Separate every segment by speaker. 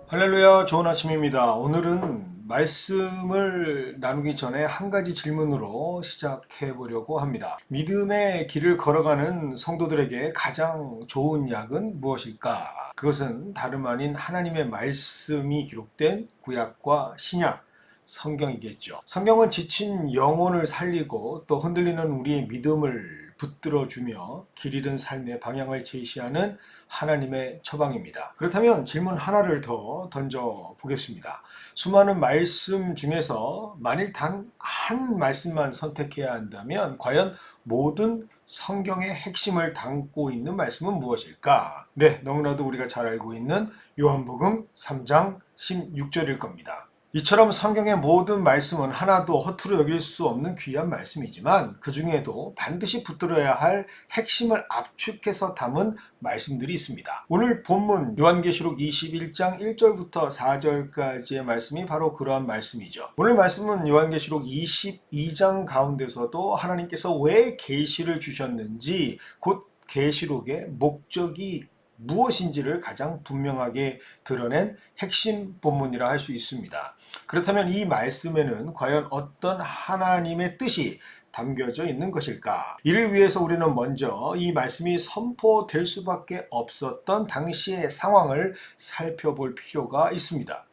Speaker 1: 할렐루야, 좋은 아침입니다. 오늘은 말씀을 나누기 전에 한 가지 질문으로 시작해 보려고 합니다. 믿음의 길을 걸어가는 성도들에게 가장 좋은 약은 무엇일까? 그것은 다름 아닌 하나님의 말씀이 기록된 구약과 신약, 성경이겠죠. 성경은 지친 영혼을 살리고 또 흔들리는 우리의 믿음을 붙들어주며 길 잃은 삶의 방향을 제시하는 하나님의 처방입니다. 그렇다면 질문 하나를 더 던져 보겠습니다. 수많은 말씀 중에서 만일 단 한 말씀만 선택해야 한다면 과연 모든 성경의 핵심을 담고 있는 말씀은 무엇일까? 네, 너무나도 우리가 잘 알고 있는 요한복음 3장 16절일 겁니다. 이처럼 성경의 모든 말씀은 하나도 허투루 여길 수 없는 귀한 말씀이지만 그 중에도 반드시 붙들어야 할 핵심을 압축해서 담은 말씀들이 있습니다. 오늘 본문 요한계시록 21장 1절부터 4절까지의 말씀이 바로 그러한 말씀이죠. 오늘 말씀은 요한계시록 22장 가운데서도 하나님께서 왜 계시를 주셨는지 곧 계시록의 목적이 무엇인지를 가장 분명하게 드러낸 핵심 본문이라 할 수 있습니다. 그렇다면 이 말씀에는 과연 어떤 하나님의 뜻이 담겨져 있는 것일까? 이를 위해서 우리는 먼저 이 말씀이 선포될 수밖에 없었던 당시의 상황을 살펴볼 필요가 있습니다.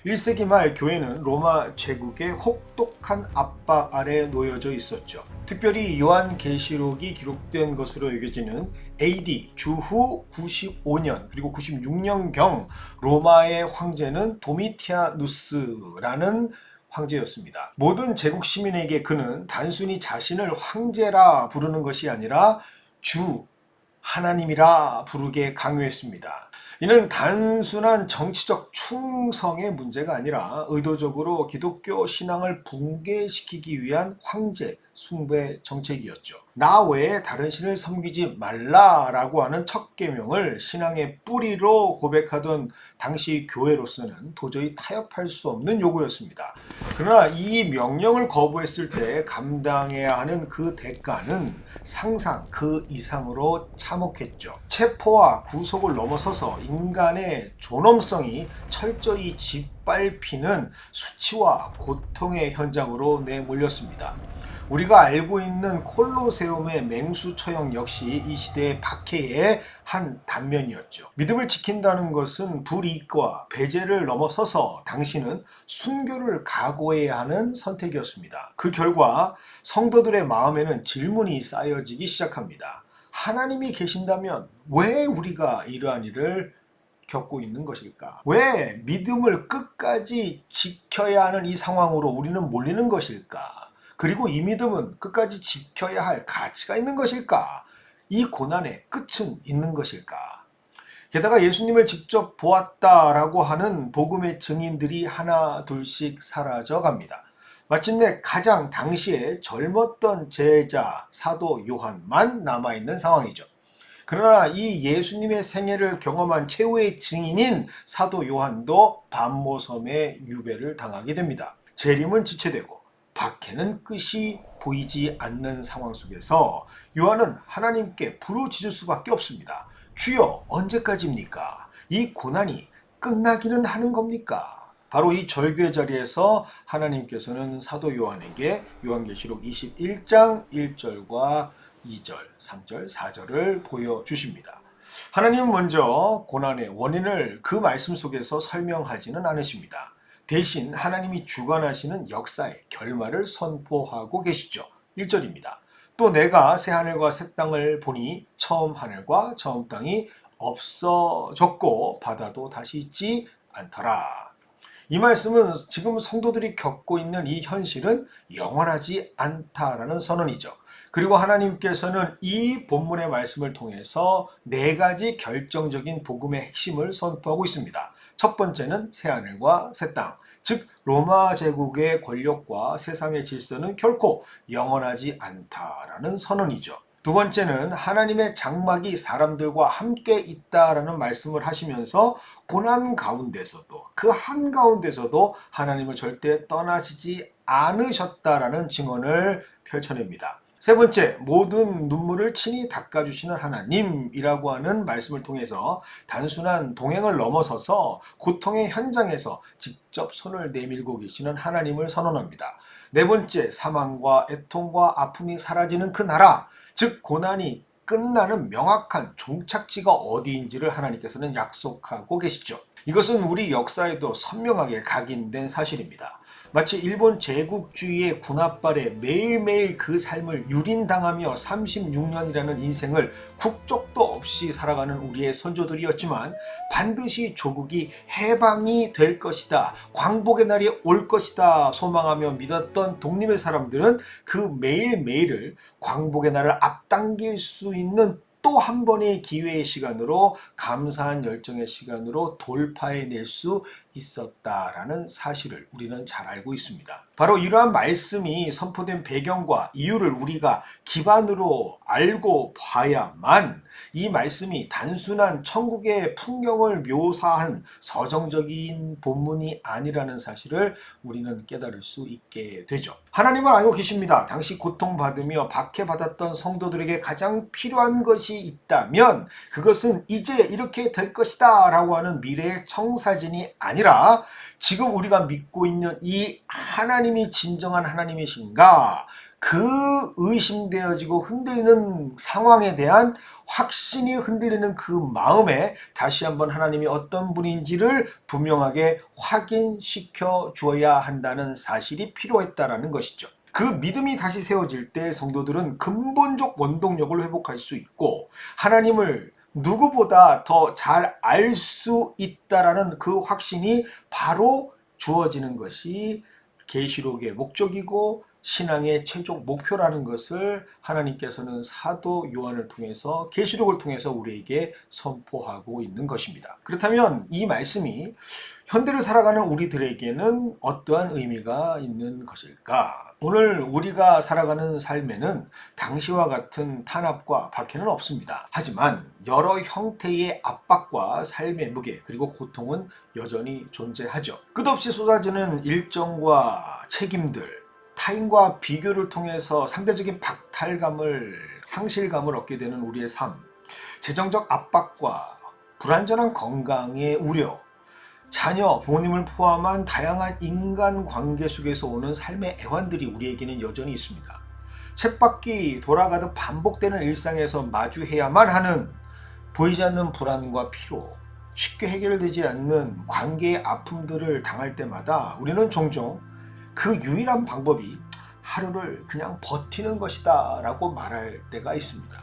Speaker 1: 1세기 말 교회는 로마 제국의 혹독한 압박 아래 놓여져 있었죠. 특별히 요한계시록이 기록된 것으로 여겨지는 AD 주후 95년 그리고 96년경 로마의 황제는 도미티아누스라는 황제였습니다. 모든 제국 시민에게 그는 단순히 자신을 황제라 부르는 것이 아니라 주 하나님이라 부르게 강요했습니다. 이는 단순한 정치적 충성의 문제가 아니라 의도적으로 기독교 신앙을 붕괴시키기 위한 황제 숭배 정책이었죠. 나 외에 다른 신을 섬기지 말라라고 하는 첫 계명을 신앙의 뿌리로 고백하던 당시 교회로서는 도저히 타협할 수 없는 요구였습니다. 그러나 이 명령을 거부했을 때 감당해야 하는 그 대가는 상상 그 이상으로 참혹했죠. 체포와 구속을 넘어서서 인간의 존엄성이 철저히 짓밟히는 수치와 고통의 현장으로 내몰렸습니다. 우리가 알고 있는 콜로세움의 맹수 처형 역시 이 시대의 박해의 한 단면이었죠. 믿음을 지킨다는 것은 불이익과 배제를 넘어서서 당신은 순교를 각오해야 하는 선택이었습니다. 그 결과 성도들의 마음에는 질문이 쌓여지기 시작합니다. 하나님이 계신다면 왜 우리가 이러한 일을 겪고 있는 것일까? 왜 믿음을 끝까지 지켜야 하는 이 상황으로 우리는 몰리는 것일까? 그리고 이 믿음은 끝까지 지켜야 할 가치가 있는 것일까? 이 고난의 끝은 있는 것일까? 게다가 예수님을 직접 보았다라고 하는 복음의 증인들이 하나 둘씩 사라져갑니다. 마침내 가장 당시에 젊었던 제자 사도 요한만 남아있는 상황이죠. 그러나 이 예수님의 생애를 경험한 최후의 증인인 사도 요한도 반모섬의 유배를 당하게 됩니다. 재림은 지체되고 박해는 끝이 보이지 않는 상황 속에서 요한은 하나님께 부르짖을 수밖에 없습니다. 주여, 언제까지입니까? 이 고난이 끝나기는 하는 겁니까? 바로 이 절규의 자리에서 하나님께서는 사도 요한에게 요한계시록 21장 1절과 2절, 3절, 4절을 보여주십니다. 하나님은 먼저 고난의 원인을 그 말씀 속에서 설명하지는 않으십니다. 대신 하나님이 주관하시는 역사의 결말을 선포하고 계시죠. 1절입니다. 또 내가 새 하늘과 새 땅을 보니 처음 하늘과 처음 땅이 없어졌고 바다도 다시 있지 않더라. 이 말씀은 지금 성도들이 겪고 있는 이 현실은 영원하지 않다라는 선언이죠. 그리고 하나님께서는 이 본문의 말씀을 통해서 네 가지 결정적인 복음의 핵심을 선포하고 있습니다. 첫 번째는 새하늘과 새 땅, 즉 로마 제국의 권력과 세상의 질서는 결코 영원하지 않다라는 선언이죠. 두 번째는 하나님의 장막이 사람들과 함께 있다라는 말씀을 하시면서 고난 가운데서도 그 한가운데서도 하나님을 절대 떠나시지 않으셨다라는 증언을 펼쳐냅니다. 세 번째, 모든 눈물을 친히 닦아주시는 하나님이라고 하는 말씀을 통해서 단순한 동행을 넘어서서 고통의 현장에서 직접 손을 내밀고 계시는 하나님을 선언합니다. 네 번째, 사망과 애통과 아픔이 사라지는 그 나라, 즉 고난이 끝나는 명확한 종착지가 어디인지를 하나님께서는 약속하고 계시죠. 이것은 우리 역사에도 선명하게 각인된 사실입니다. 마치 일본 제국주의의 군합발에 매일매일 그 삶을 유린당하며 36년이라는 인생을 국적도 없이 살아가는 우리의 선조들이었지만 반드시 조국이 해방이 될 것이다, 광복의 날이 올 것이다 소망하며 믿었던 독립의 사람들은 그 매일매일을 광복의 날을 앞당길 수 있는 또 한 번의 기회의 시간으로, 감사한 열정의 시간으로 돌파해낼 수 있었다라는 사실을 우리는 잘 알고 있습니다. 바로 이러한 말씀이 선포된 배경과 이유를 우리가 기반으로 알고 봐야만 이 말씀이 단순한 천국의 풍경을 묘사한 서정적인 본문이 아니라는 사실을 우리는 깨달을 수 있게 되죠. 하나님은 알고 계십니다. 당시 고통받으며 박해받았던 성도들에게 가장 필요한 것이 있다면 그것은 이제 이렇게 될 것이다 라고 하는 미래의 청사진이 아니라 지금 우리가 믿고 있는 이 하나님이 진정한 하나님이신가, 그 의심되어지고 흔들리는 상황에 대한 확신이 흔들리는 그 마음에 다시 한번 하나님이 어떤 분인지를 분명하게 확인시켜 주어야 한다는 사실이 필요했다라는 것이죠. 그 믿음이 다시 세워질 때 성도들은 근본적 원동력을 회복할 수 있고 하나님을 누구보다 더 잘 알 수 있다라는 그 확신이 바로 주어지는 것이 계시록의 목적이고 신앙의 최종 목표라는 것을 하나님께서는 사도 요한을 통해서, 계시록을 통해서 우리에게 선포하고 있는 것입니다. 그렇다면 이 말씀이 현대를 살아가는 우리들에게는 어떠한 의미가 있는 것일까? 오늘 우리가 살아가는 삶에는 당시와 같은 탄압과 박해는 없습니다. 하지만 여러 형태의 압박과 삶의 무게 그리고 고통은 여전히 존재하죠. 끝없이 쏟아지는 일정과 책임들, 타인과 비교를 통해서 상대적인 박탈감을, 상실감을 얻게 되는 우리의 삶, 재정적 압박과 불완전한 건강의 우려, 자녀, 부모님을 포함한 다양한 인간관계 속에서 오는 삶의 애환들이 우리에게는 여전히 있습니다. 쳇바퀴 돌아가듯 반복되는 일상에서 마주해야만 하는 보이지 않는 불안과 피로, 쉽게 해결되지 않는 관계의 아픔들을 당할 때마다 우리는 종종 그 유일한 방법이 하루를 그냥 버티는 것이다 라고 말할 때가 있습니다.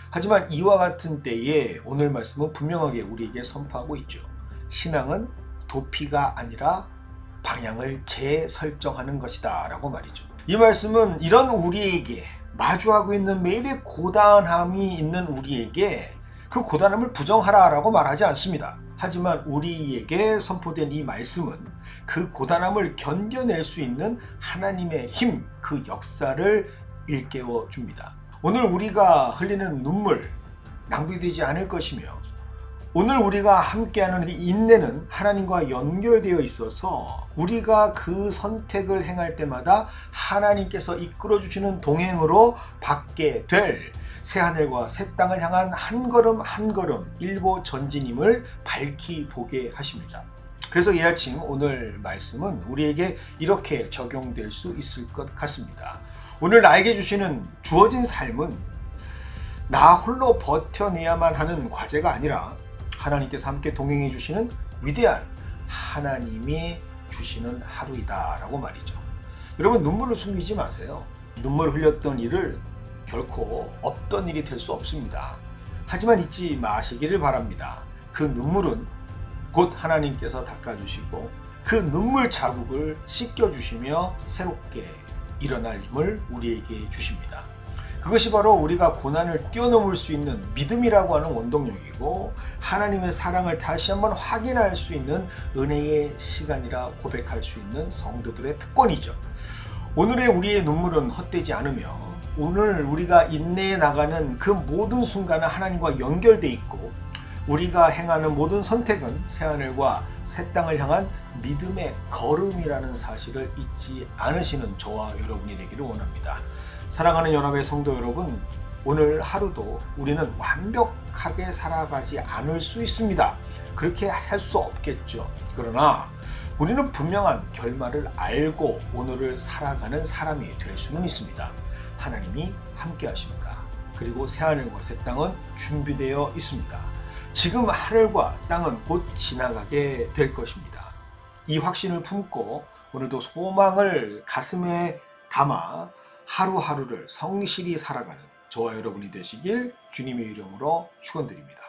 Speaker 1: 하지만 이와 같은 때에 오늘 말씀은 분명하게 우리에게 선포하고 있죠. 신앙은 도피가 아니라 방향을 재설정하는 것이다 라고 말이죠. 이 말씀은 이런 우리에게, 마주하고 있는 매일의 고단함이 있는 우리에게 그 고단함을 부정하라 라고 말하지 않습니다. 하지만 우리에게 선포된 이 말씀은 그 고단함을 견뎌낼 수 있는 하나님의 힘, 그 역사를 일깨워 줍니다. 오늘 우리가 흘리는 눈물 낭비되지 않을 것이며 오늘 우리가 함께하는 이 인내는 하나님과 연결되어 있어서 우리가 그 선택을 행할 때마다 하나님께서 이끌어주시는 동행으로 받게 될 새하늘과 새 땅을 향한 한 걸음 한 걸음 일보 전진임을 밝히 보게 하십니다. 그래서 이 아침 오늘 말씀은 우리에게 이렇게 적용될 수 있을 것 같습니다. 오늘 나에게 주시는 주어진 삶은 나 홀로 버텨내야만 하는 과제가 아니라 하나님께서 함께 동행해 주시는 위대한 하나님이 주시는 하루이다 라고 말이죠. 여러분, 눈물을 숨기지 마세요. 눈물 흘렸던 일을 결코 없던 일이 될 수 없습니다. 하지만 잊지 마시기를 바랍니다. 그 눈물은 곧 하나님께서 닦아주시고 그 눈물 자국을 씻겨주시며 새롭게 일어날 힘을 우리에게 주십니다. 그것이 바로 우리가 고난을 뛰어넘을 수 있는 믿음이라고 하는 원동력이고 하나님의 사랑을 다시 한번 확인할 수 있는 은혜의 시간이라 고백할 수 있는 성도들의 특권이죠. 오늘의 우리의 눈물은 헛되지 않으며 오늘 우리가 인내해 나가는 그 모든 순간은 하나님과 연결돼 있고 우리가 행하는 모든 선택은 새하늘과 새 땅을 향한 믿음의 걸음이라는 사실을 잊지 않으시는 저와 여러분이 되기를 원합니다. 사랑하는 연합의 성도 여러분, 오늘 하루도 우리는 완벽하게 살아가지 않을 수 있습니다. 그렇게 할 수 없겠죠. 그러나 우리는 분명한 결말을 알고 오늘을 살아가는 사람이 될 수는 있습니다. 하나님이 함께 하십니다. 그리고 새하늘과 새 땅은 준비되어 있습니다. 지금 하늘과 땅은 곧 지나가게 될 것입니다. 이 확신을 품고 오늘도 소망을 가슴에 담아 하루하루를 성실히 살아가는 저와 여러분이 되시길 주님의 이름으로 축원드립니다.